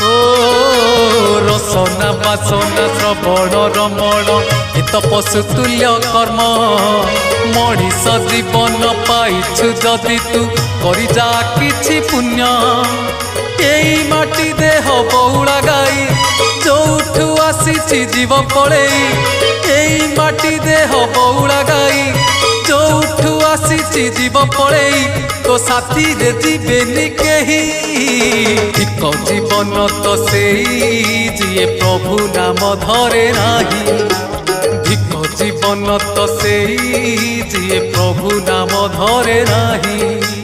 ओ रसना बासना श्रवण रमण इत पशुतुल्य कर्म मनीष जीवन पाइछु जदि तू करि जा किछि पुण्य एई माटी देह बौला गाई जोठू आसीछि जीव पड़ेई एई माटी देह बौला गाई जोठू आसीछि जीव पड़ेई तो साथी रे जीवेनी केही ठीक जीवन तो सेई जिए प्रभु नाम धरे नाही ठीक जीवन तो सेई जिए प्रभु नाम धरे नाही।